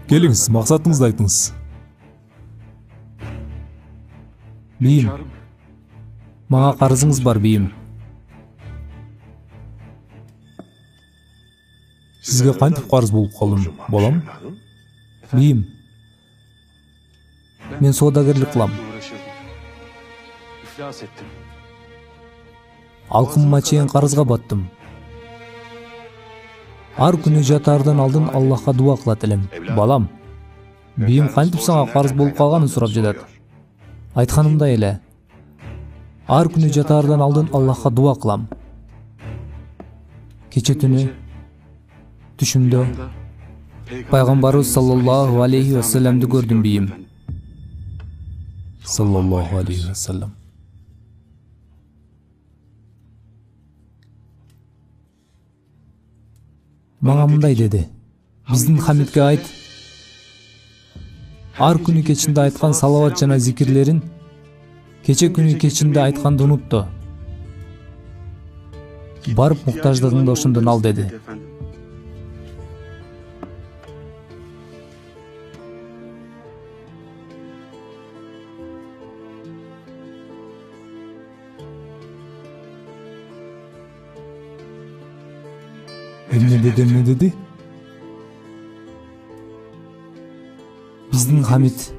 Келиңиз, максатыңызды айтыңыз. Бийим, мага карызыңыз бар бийим. Сизге кантип карыз болуп калдым, балам? Бийим, мен соодагерлик кылам. Алкымыма чейин карызга баттым. Ар күнү жатаардан алдын Аллахка дуа кылат элем. Балам, бийим кантип сага карыз болуп калганын сурап жатат. Айтканымдай эле, ар күнү жатаардан алдын Аллахка дуа кылам. Кече түнү түшүмдө пайгамбарыбыз саллаллаху алейхи вассаламды көрдүм бийим. Саллаллаху алейхи вассалам. Мага мындай деди: биздин Хамидке айт, ар күнү кечинде айткан салават жана зикирлерин кече күнү кечинде айтканды унутtu. Барып муктаждыгыңды ошондон ал деди. Эмне деди? Биздин Хамид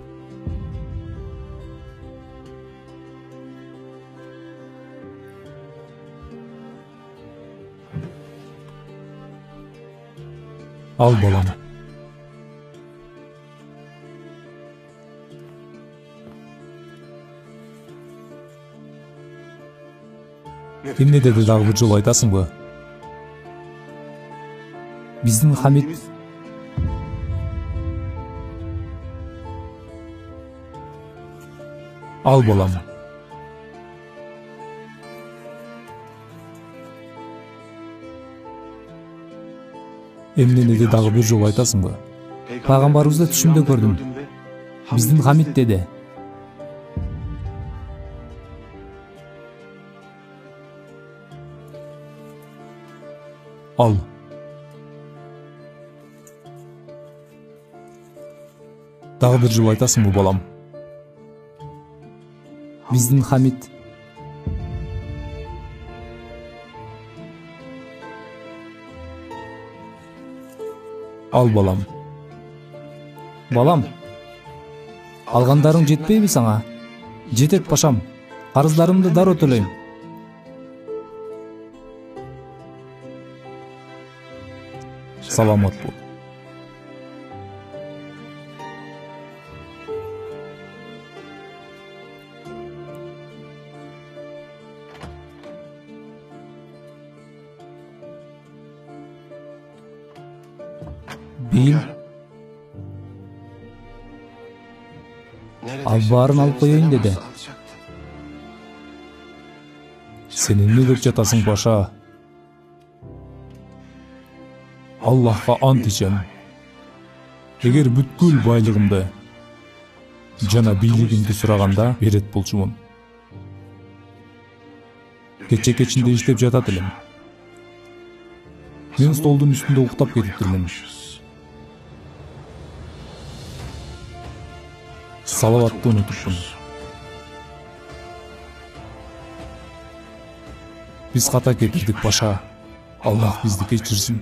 Ал балам. Эмне деди, дагы бир жолу айтасыңбы? биздин Хамид Ал балам. Эмне деди, дагы бир жолу айтасыңбы? пайгамбарыбызды түшүмдө көрдүм. Биздин Хамид деди. Ал. Дагы бир жолу айтасыңбы, балам? Биздин Хамид Ал балам. балам, алгандарың жетпейби сага? Жетет пашам, карыздарымды дароо төлөйм. Саламат бол. Бийим, ал баарын алып коеюн деди. Сен эмне деп жатасың, паша? Аллахка ант ичем. Эгер бүткүл байлыгымды жана бийлигимди сураганда берет болчумун. Кече кечинде иштеп жатат элем. Мен столдун үстүндө уктап кетиптирмин. Салаватты унутупмун. Биз ката кетирдик, паша. Аллах бизди кечирсин.